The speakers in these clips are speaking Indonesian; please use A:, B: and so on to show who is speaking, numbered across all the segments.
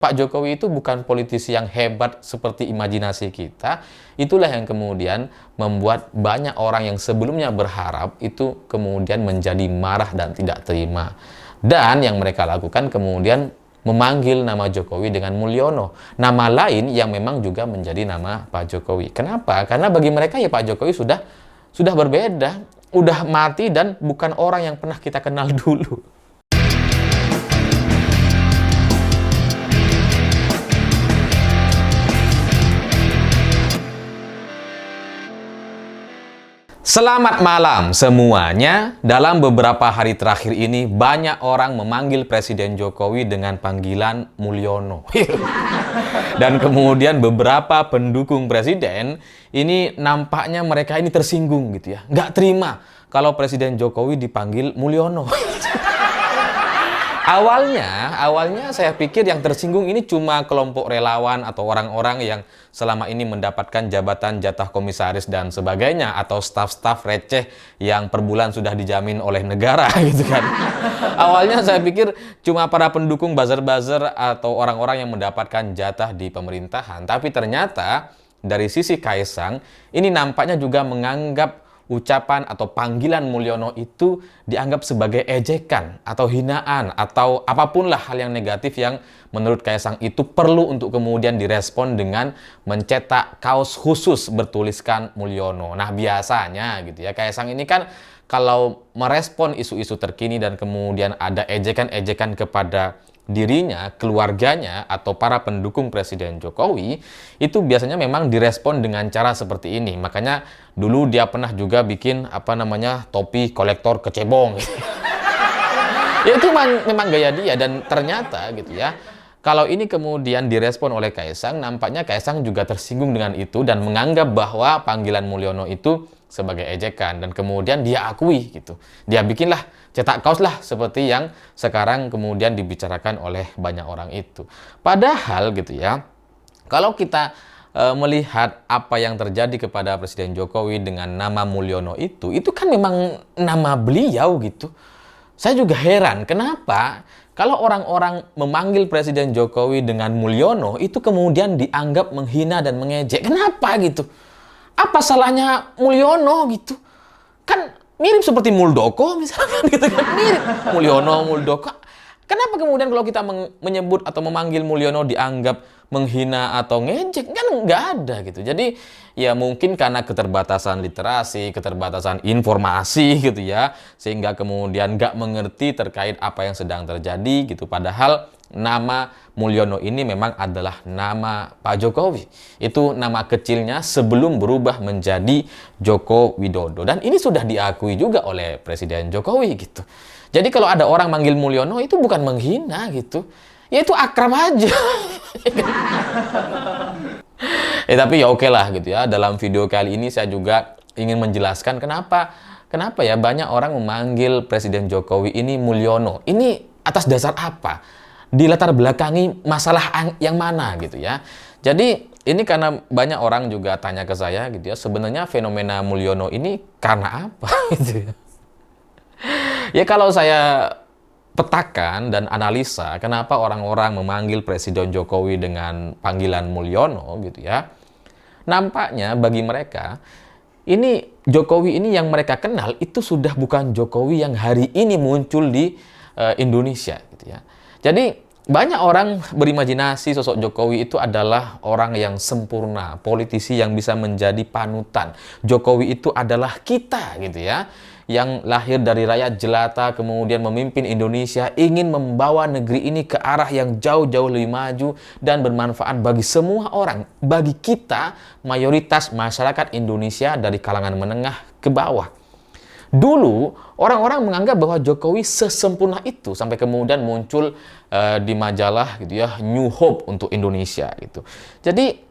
A: Pak Jokowi itu bukan politisi yang hebat seperti imajinasi kita. Itulah yang kemudian membuat banyak orang yang sebelumnya berharap itu kemudian menjadi marah dan tidak terima. Dan yang mereka lakukan kemudian memanggil nama Jokowi dengan Mulyono. Nama lain yang memang juga menjadi nama Pak Jokowi. Kenapa? Karena bagi mereka ya Pak Jokowi sudah berbeda, udah mati dan bukan orang yang pernah kita kenal dulu. Selamat malam semuanya. Dalam beberapa hari terakhir ini banyak orang memanggil Presiden Jokowi dengan panggilan Mulyono. Dan kemudian beberapa pendukung Presiden ini nampaknya mereka ini tersinggung gitu ya. Nggak terima kalau Presiden Jokowi dipanggil Mulyono. Awalnya saya pikir yang tersinggung ini cuma kelompok relawan atau orang-orang yang selama ini mendapatkan jabatan jatah komisaris dan sebagainya, atau staf-staf receh yang per bulan sudah dijamin oleh negara gitu kan. Awalnya saya pikir cuma para pendukung buzzer-buzzer atau orang-orang yang mendapatkan jatah di pemerintahan, tapi ternyata dari sisi Kaisang ini nampaknya juga menganggap ucapan atau panggilan Mulyono itu dianggap sebagai ejekan atau hinaan atau apapun lah hal yang negatif yang menurut Kaisang itu perlu untuk kemudian direspon dengan mencetak kaos khusus bertuliskan Mulyono. Nah biasanya gitu ya, Kaisang ini kan kalau merespon isu-isu terkini dan kemudian ada ejekan-ejekan kepada dirinya, keluarganya, atau para pendukung Presiden Jokowi, itu biasanya memang direspon dengan cara seperti ini. Makanya dulu dia pernah juga bikin topi kolektor kecebong. Ya itu memang gaya dia, dan ternyata gitu ya, kalau ini kemudian direspon oleh Kaisang, nampaknya Kaisang juga tersinggung dengan itu dan menganggap bahwa panggilan Mulyono itu sebagai ejekan, dan kemudian dia akui gitu. Dia bikinlah, cetak kaos lah seperti yang sekarang kemudian dibicarakan oleh banyak orang itu. Padahal gitu ya, kalau kita melihat apa yang terjadi kepada Presiden Jokowi dengan nama Mulyono itu kan memang nama beliau gitu. Saya juga heran kenapa kalau orang-orang memanggil Presiden Jokowi dengan Mulyono itu kemudian dianggap menghina dan mengejek. Kenapa gitu? Apa salahnya Mulyono gitu? Kan mirip seperti Muldoko misalkan gitu kan, mirip Mulyono, Muldoko. Kenapa kemudian kalau kita menyebut atau memanggil Mulyono dianggap menghina atau ngejek? Kan nggak ada gitu. Jadi ya mungkin karena keterbatasan literasi, keterbatasan informasi gitu ya, sehingga kemudian nggak mengerti terkait apa yang sedang terjadi gitu. Padahal nama Mulyono ini memang adalah nama Pak Jokowi. Itu nama kecilnya sebelum berubah menjadi Joko Widodo. Dan ini sudah diakui juga oleh Presiden Jokowi gitu. Jadi kalau ada orang manggil Mulyono itu bukan menghina gitu. Ya itu akrab aja. Tapi ya oke lah gitu ya. Dalam video kali ini saya juga ingin menjelaskan kenapa ya banyak orang memanggil Presiden Jokowi ini Mulyono. Ini atas dasar apa? Dilatar belakangi masalah yang mana gitu ya. Jadi ini karena banyak orang juga tanya ke saya gitu ya, sebenarnya fenomena Mulyono ini karena apa gitu ya. Ya kalau saya petakan dan analisa kenapa orang-orang memanggil Presiden Jokowi dengan panggilan Mulyono gitu ya. Nampaknya bagi mereka ini Jokowi ini yang mereka kenal itu sudah bukan Jokowi yang hari ini muncul di Indonesia gitu ya. Jadi banyak orang berimajinasi sosok Jokowi itu adalah orang yang sempurna, politisi yang bisa menjadi panutan. Jokowi itu adalah kita gitu ya, yang lahir dari rakyat jelata kemudian memimpin Indonesia, ingin membawa negeri ini ke arah yang jauh-jauh lebih maju dan bermanfaat bagi semua orang. Bagi kita, mayoritas masyarakat Indonesia dari kalangan menengah ke bawah. Dulu orang-orang menganggap bahwa Jokowi sesempurna itu sampai kemudian muncul di majalah gitu ya, New Hope untuk Indonesia gitu. Jadi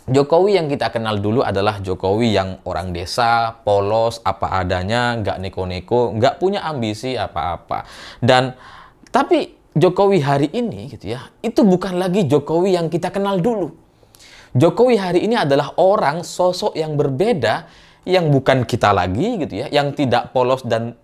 A: Jokowi yang kita kenal dulu adalah Jokowi yang orang desa, polos, apa adanya, nggak neko-neko, nggak punya ambisi apa-apa. Tapi Jokowi hari ini gitu ya, itu bukan lagi Jokowi yang kita kenal dulu. Jokowi hari ini adalah orang, sosok yang berbeda, yang bukan kita lagi gitu ya, yang tidak polos dan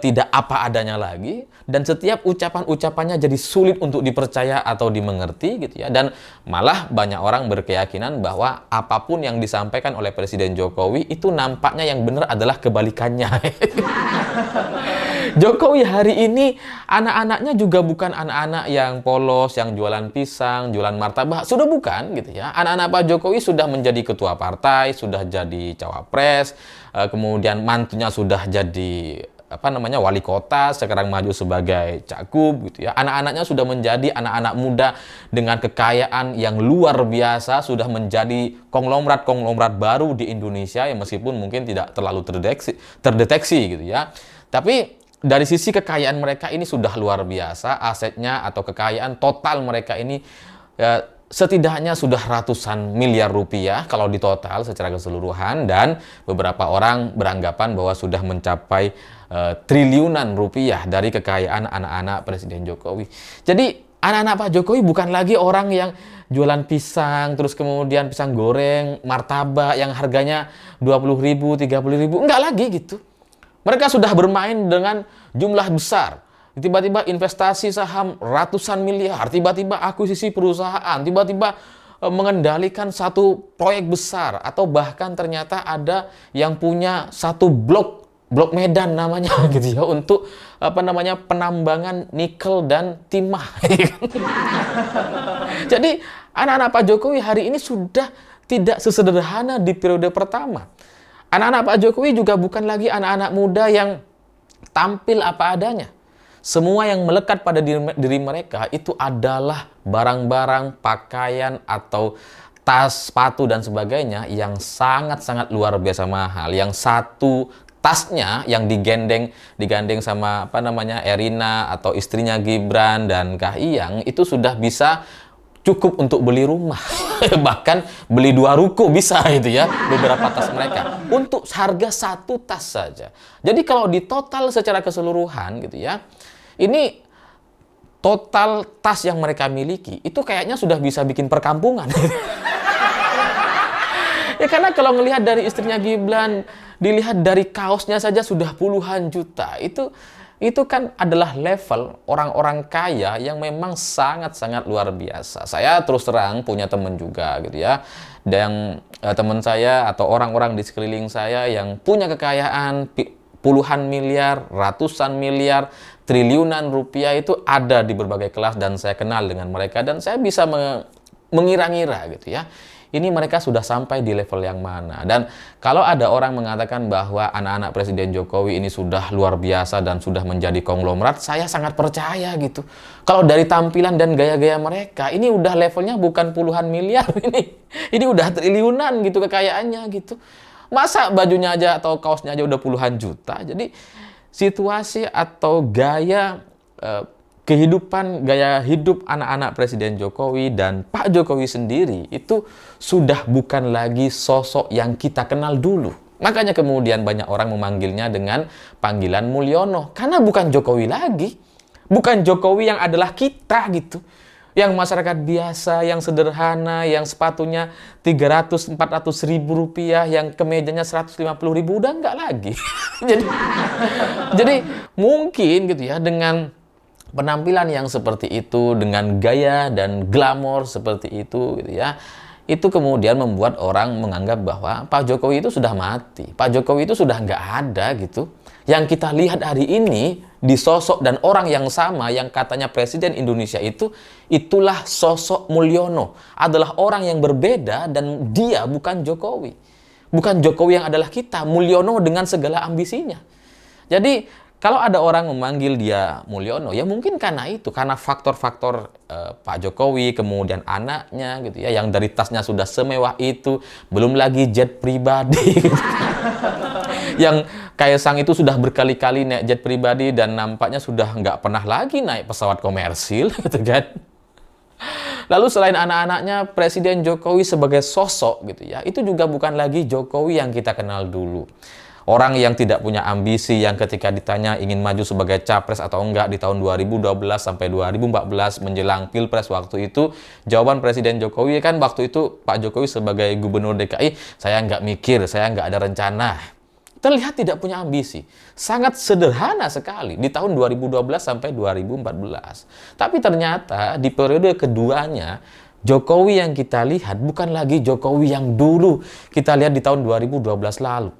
A: tidak apa adanya lagi, dan setiap ucapan-ucapannya jadi sulit untuk dipercaya atau dimengerti gitu ya. Dan malah banyak orang berkeyakinan bahwa apapun yang disampaikan oleh Presiden Jokowi itu nampaknya yang benar adalah kebalikannya. Jokowi hari ini anak-anaknya juga bukan anak-anak yang polos, yang jualan pisang, jualan martabak, sudah bukan gitu ya. Anak-anak Pak Jokowi sudah menjadi ketua partai, sudah jadi cawapres, kemudian mantunya sudah jadi wali kota, sekarang maju sebagai cagup gitu ya. Anak-anaknya sudah menjadi anak-anak muda dengan kekayaan yang luar biasa, sudah menjadi konglomerat baru di Indonesia yang meskipun mungkin tidak terlalu terdeteksi gitu ya. Tapi dari sisi kekayaan mereka ini sudah luar biasa, asetnya atau kekayaan total mereka ini ya, setidaknya sudah ratusan miliar rupiah kalau ditotal secara keseluruhan, dan beberapa orang beranggapan bahwa sudah mencapai triliunan rupiah dari kekayaan anak-anak Presiden Jokowi. Jadi anak-anak Pak Jokowi bukan lagi orang yang jualan pisang, terus kemudian pisang goreng, martabak yang harganya 20.000, 30.000, enggak lagi gitu. Mereka sudah bermain dengan jumlah besar. Tiba-tiba investasi saham ratusan miliar, tiba-tiba akuisisi perusahaan, tiba-tiba mengendalikan satu proyek besar, atau bahkan ternyata ada yang punya satu blok Medan namanya gitu ya, untuk penambangan nikel dan timah. Jadi anak-anak Pak Jokowi hari ini sudah tidak sesederhana di periode pertama. Anak-anak Pak Jokowi juga bukan lagi anak-anak muda yang tampil apa adanya. Semua yang melekat pada diri mereka itu adalah barang-barang, pakaian, atau tas, sepatu, dan sebagainya yang sangat-sangat luar biasa mahal. Yang satu tasnya yang digandeng sama Erina atau istrinya Gibran dan Kahiyang itu sudah bisa cukup untuk beli rumah. Bahkan beli 2 ruko bisa itu ya, beberapa tas mereka. Untuk harga 1 tas saja. Jadi kalau ditotal secara keseluruhan gitu ya, ini total tas yang mereka miliki itu kayaknya sudah bisa bikin perkampungan. Ya karena kalau ngelihat dari istrinya Gibran, dilihat dari kaosnya saja sudah puluhan juta. Itu kan adalah level orang-orang kaya yang memang sangat-sangat luar biasa. Saya terus terang punya teman juga gitu ya. Dan teman saya atau orang-orang di sekeliling saya yang punya kekayaan puluhan miliar, ratusan miliar, triliunan rupiah itu ada di berbagai kelas, dan saya kenal dengan mereka, dan saya bisa mengira-ngira gitu ya. Ini mereka sudah sampai di level yang mana. Dan kalau ada orang mengatakan bahwa anak-anak Presiden Jokowi ini sudah luar biasa dan sudah menjadi konglomerat, saya sangat percaya gitu. Kalau dari tampilan dan gaya-gaya mereka, ini udah levelnya bukan puluhan miliar ini. Ini udah triliunan gitu kekayaannya gitu. Masa bajunya aja atau kaosnya aja udah puluhan juta. Jadi situasi atau gaya gaya hidup anak-anak Presiden Jokowi dan Pak Jokowi sendiri itu sudah bukan lagi sosok yang kita kenal dulu. Makanya kemudian banyak orang memanggilnya dengan panggilan Mulyono. Karena bukan Jokowi lagi. Bukan Jokowi yang adalah kita gitu. Yang masyarakat biasa, yang sederhana, yang sepatunya 300-400 ribu rupiah, yang kemejanya 150 ribu, udah enggak lagi. jadi mungkin gitu ya, dengan penampilan yang seperti itu, dengan gaya dan glamor seperti itu gitu ya, itu kemudian membuat orang menganggap bahwa Pak Jokowi itu sudah mati, Pak Jokowi itu sudah nggak ada gitu. Yang kita lihat hari ini di sosok dan orang yang sama yang katanya Presiden Indonesia itu, itulah sosok Mulyono, adalah orang yang berbeda, dan dia bukan Jokowi. Bukan Jokowi yang adalah kita, Mulyono dengan segala ambisinya. Jadi kalau ada orang memanggil dia Mulyono, ya mungkin karena itu, karena faktor-faktor Pak Jokowi, kemudian anaknya gitu ya, yang dari tasnya sudah semewah itu, belum lagi jet pribadi. Gitu. Yang Kaisang itu sudah berkali-kali naik jet pribadi dan nampaknya sudah nggak pernah lagi naik pesawat komersil, gitu kan. Lalu selain anak-anaknya, Presiden Jokowi sebagai sosok gitu ya, itu juga bukan lagi Jokowi yang kita kenal dulu. Orang yang tidak punya ambisi, yang ketika ditanya ingin maju sebagai capres atau enggak di tahun 2012 sampai 2014 menjelang Pilpres waktu itu, jawaban Presiden Jokowi kan waktu itu, Pak Jokowi sebagai Gubernur DKI, saya nggak mikir, saya nggak ada rencana. terlihat tidak punya ambisi. Sangat sederhana sekali di tahun 2012 sampai 2014. Tapi ternyata di periode keduanya, Jokowi yang kita lihat bukan lagi Jokowi yang dulu kita lihat di tahun 2012 lalu.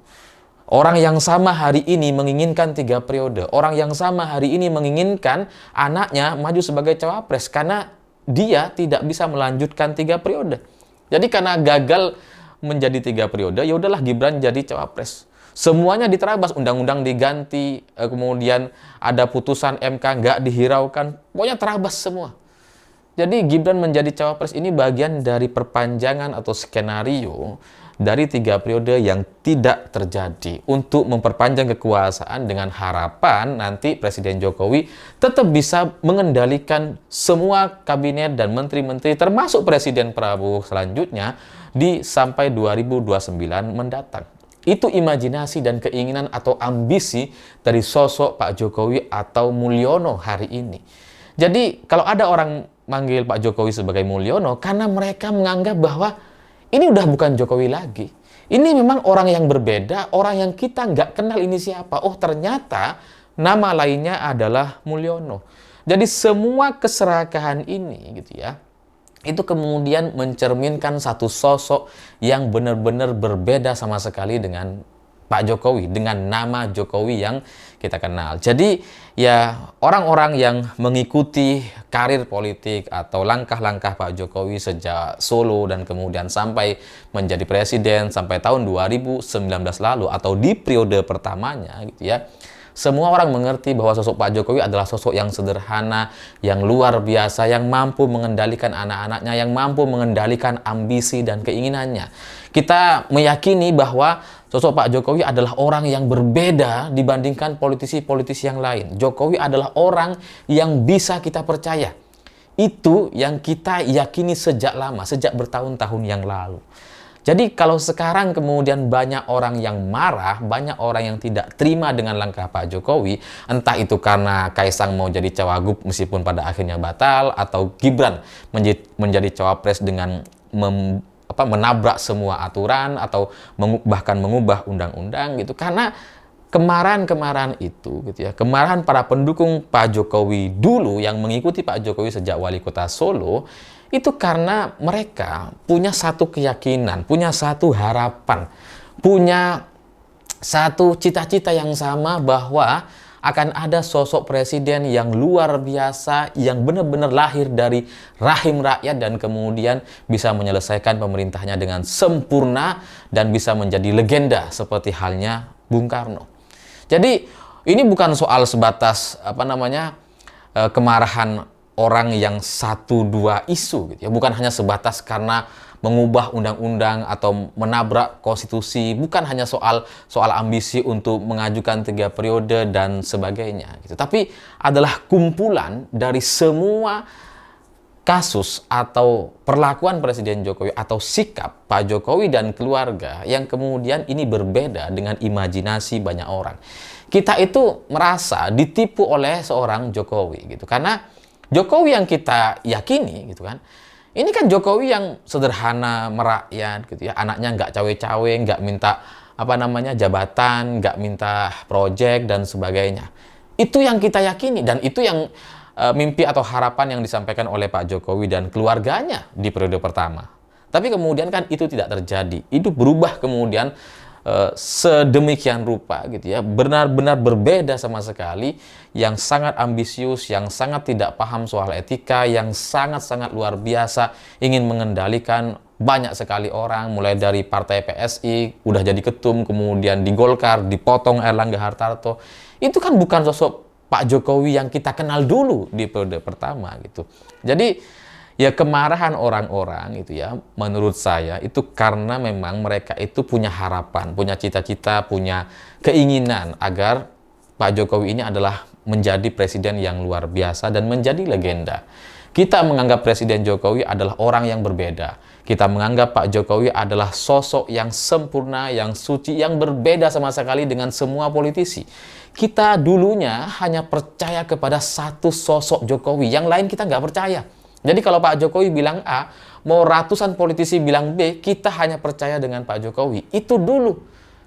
A: Orang yang sama hari ini menginginkan 3 periode. Orang yang sama hari ini menginginkan anaknya maju sebagai cawapres karena dia tidak bisa melanjutkan 3 periode. Jadi karena gagal menjadi 3 periode, ya udahlah Gibran jadi cawapres. Semuanya diterabas, undang-undang diganti, kemudian ada putusan MK nggak dihiraukan, pokoknya terabas semua. Jadi Gibran menjadi cawapres ini bagian dari perpanjangan atau skenario dari 3 periode yang tidak terjadi untuk memperpanjang kekuasaan dengan harapan nanti Presiden Jokowi tetap bisa mengendalikan semua kabinet dan menteri-menteri termasuk Presiden Prabowo selanjutnya sampai 2029 mendatang. Itu imajinasi dan keinginan atau ambisi dari sosok Pak Jokowi atau Mulyono hari ini. Jadi kalau ada orang manggil Pak Jokowi sebagai Mulyono, karena mereka menganggap bahwa ini udah bukan Jokowi lagi. Ini memang orang yang berbeda, orang yang kita nggak kenal ini siapa. Oh ternyata nama lainnya adalah Mulyono. Jadi semua keserakahan ini gitu ya, itu kemudian mencerminkan satu sosok yang benar-benar berbeda sama sekali dengan Pak Jokowi, dengan nama Jokowi yang kita kenal. Jadi ya orang-orang yang mengikuti karir politik atau langkah-langkah Pak Jokowi sejak Solo dan kemudian sampai menjadi presiden sampai tahun 2019 lalu atau di periode pertamanya gitu ya. Semua orang mengerti bahwa sosok Pak Jokowi adalah sosok yang sederhana, yang luar biasa, yang mampu mengendalikan anak-anaknya, yang mampu mengendalikan ambisi dan keinginannya. Kita meyakini bahwa sosok Pak Jokowi adalah orang yang berbeda dibandingkan politisi-politisi yang lain. Jokowi adalah orang yang bisa kita percaya. Itu yang kita yakini sejak lama, sejak bertahun-tahun yang lalu. Jadi kalau sekarang kemudian banyak orang yang marah, banyak orang yang tidak terima dengan langkah Pak Jokowi, entah itu karena Kaisang mau jadi cawagup meskipun pada akhirnya batal, atau Gibran menjadi cawapres dengan menabrak semua aturan, atau bahkan mengubah undang-undang gitu. Karena kemarahan-kemarahan itu gitu ya, kemarahan para pendukung Pak Jokowi dulu yang mengikuti Pak Jokowi sejak wali kota Solo, itu karena mereka punya satu keyakinan, punya satu harapan, punya satu cita-cita yang sama bahwa akan ada sosok presiden yang luar biasa, yang benar-benar lahir dari rahim rakyat dan kemudian bisa menyelesaikan pemerintahnya dengan sempurna dan bisa menjadi legenda seperti halnya Bung Karno. Jadi ini bukan soal sebatas kemarahan orang yang 1-2 isu gitu ya, bukan hanya sebatas karena mengubah undang-undang atau menabrak konstitusi, bukan hanya soal ambisi untuk mengajukan 3 periode dan sebagainya gitu. Tapi adalah kumpulan dari semua kasus atau perlakuan Presiden Jokowi atau sikap Pak Jokowi dan keluarga yang kemudian ini berbeda dengan imajinasi banyak orang. Kita itu merasa ditipu oleh seorang Jokowi gitu, karena Jokowi yang kita yakini gitu kan, ini kan Jokowi yang sederhana, merakyat gitu ya, anaknya nggak cawe-cawe, nggak minta jabatan, nggak minta proyek dan sebagainya. Itu yang kita yakini dan itu yang mimpi atau harapan yang disampaikan oleh Pak Jokowi dan keluarganya di periode pertama. Tapi kemudian kan itu tidak terjadi. Itu berubah kemudian sedemikian rupa gitu ya, benar-benar berbeda sama sekali, yang sangat ambisius, yang sangat tidak paham soal etika, yang sangat-sangat luar biasa ingin mengendalikan banyak sekali orang, mulai dari partai PSI udah jadi ketum, kemudian di Golkar dipotong Erlangga Hartarto. Itu kan bukan sosok Pak Jokowi yang kita kenal dulu di periode pertama gitu. Jadi ya kemarahan orang-orang itu ya, menurut saya itu karena memang mereka itu punya harapan, punya cita-cita, punya keinginan agar Pak Jokowi ini adalah menjadi presiden yang luar biasa dan menjadi legenda. Kita menganggap Presiden Jokowi adalah orang yang berbeda. Kita menganggap Pak Jokowi adalah sosok yang sempurna, yang suci, yang berbeda sama sekali dengan semua politisi. Kita dulunya hanya percaya kepada satu sosok Jokowi, yang lain kita nggak percaya. Jadi kalau Pak Jokowi bilang A, mau ratusan politisi bilang B, kita hanya percaya dengan Pak Jokowi. Itu dulu.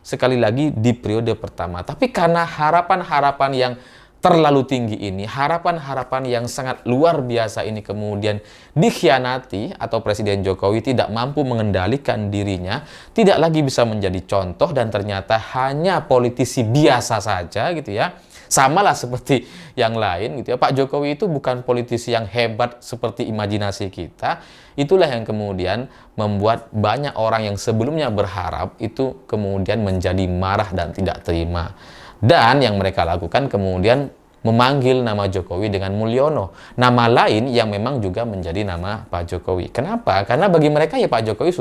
A: sekali lagi di periode pertama. Tapi karena harapan-harapan yang terlalu tinggi ini, harapan-harapan yang sangat luar biasa ini kemudian dikhianati atau Presiden Jokowi tidak mampu mengendalikan dirinya, tidak lagi bisa menjadi contoh dan ternyata hanya politisi biasa saja gitu ya. Samalah seperti yang lain gitu ya. Pak Jokowi itu bukan politisi yang hebat seperti imajinasi kita. Itulah yang kemudian membuat banyak orang yang sebelumnya berharap itu kemudian menjadi marah dan tidak terima. Dan yang mereka lakukan kemudian memanggil nama Jokowi dengan Mulyono. Nama lain yang memang juga menjadi nama Pak Jokowi. Kenapa? Karena bagi mereka ya Pak Jokowi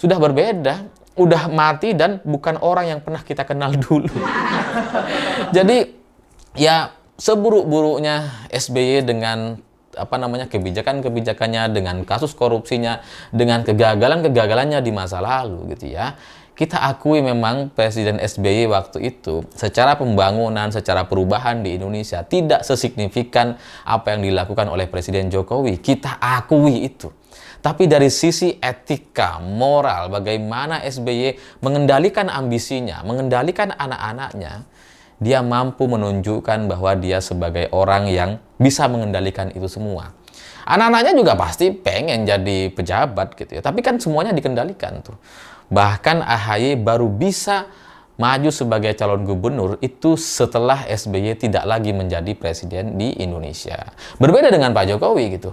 A: sudah berbeda. Udah mati dan bukan orang yang pernah kita kenal dulu. Jadi ya seburuk-buruknya SBY dengan kebijakan-kebijakannya, dengan kasus korupsinya, dengan kegagalan-kegagalannya di masa lalu gitu ya. Kita akui memang Presiden SBY waktu itu secara pembangunan, secara perubahan di Indonesia tidak sesignifikan apa yang dilakukan oleh Presiden Jokowi. Kita akui itu. Tapi dari sisi etika, moral, bagaimana SBY mengendalikan ambisinya, mengendalikan anak-anaknya, dia mampu menunjukkan bahwa dia sebagai orang yang bisa mengendalikan itu semua. Anak-anaknya juga pasti pengen jadi pejabat gitu ya, tapi kan semuanya dikendalikan tuh. Bahkan AHY baru bisa maju sebagai calon gubernur itu setelah SBY tidak lagi menjadi presiden di Indonesia. Berbeda dengan Pak Jokowi gitu.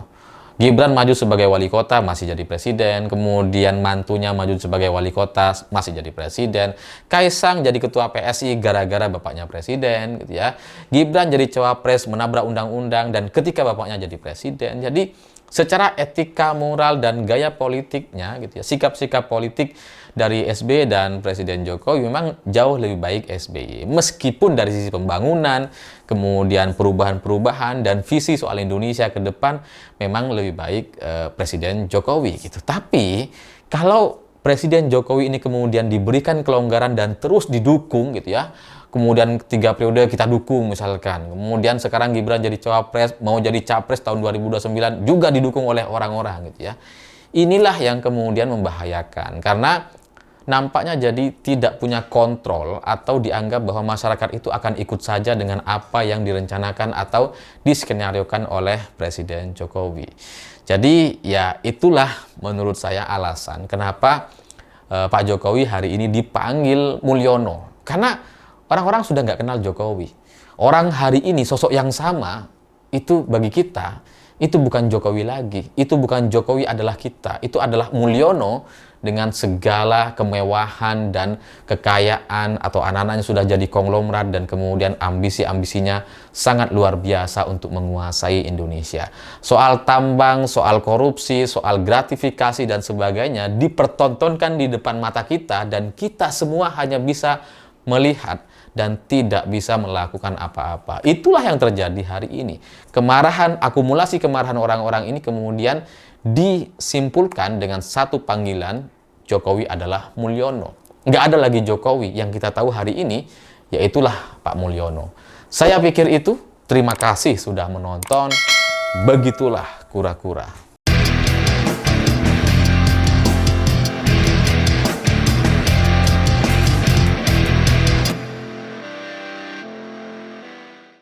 A: Gibran maju sebagai wali kota masih jadi presiden, kemudian mantunya maju sebagai wali kota masih jadi presiden, Kaisang jadi ketua PSI gara-gara bapaknya presiden gitu ya. Gibran jadi cawapres menabrak undang-undang dan ketika bapaknya jadi presiden. Jadi secara etika, moral dan gaya politiknya gitu ya, sikap-sikap politik dari SBY dan Presiden Jokowi memang jauh lebih baik SBY. Meskipun dari sisi pembangunan, kemudian perubahan-perubahan dan visi soal Indonesia ke depan memang lebih baik Presiden Jokowi gitu. Tapi kalau Presiden Jokowi ini kemudian diberikan kelonggaran dan terus didukung gitu ya. Kemudian 3 periode kita dukung misalkan. Kemudian sekarang Gibran jadi cawapres, mau jadi capres tahun 2029 juga didukung oleh orang-orang gitu ya. Inilah yang kemudian membahayakan karena nampaknya jadi tidak punya kontrol atau dianggap bahwa masyarakat itu akan ikut saja dengan apa yang direncanakan atau diskenariokan oleh Presiden Jokowi. Jadi ya itulah menurut saya alasan kenapa Pak Jokowi hari ini dipanggil Mulyono. Karena orang-orang sudah nggak kenal Jokowi. Orang hari ini sosok yang sama itu bagi kita itu bukan Jokowi lagi. Itu bukan Jokowi adalah kita. Itu adalah Mulyono dengan segala kemewahan dan kekayaan atau anak-anaknya sudah jadi konglomerat dan kemudian ambisi-ambisinya sangat luar biasa untuk menguasai Indonesia. Soal tambang, soal korupsi, soal gratifikasi dan sebagainya dipertontonkan di depan mata kita dan kita semua hanya bisa melihat dan tidak bisa melakukan apa-apa. Itulah yang terjadi hari ini. Kemarahan, akumulasi kemarahan orang-orang ini kemudian disimpulkan dengan satu panggilan, Jokowi adalah Mulyono. Nggak ada lagi Jokowi, yang kita tahu hari ini, yaitulah Pak Mulyono. Saya pikir itu, terima kasih sudah menonton. Begitulah kura-kura.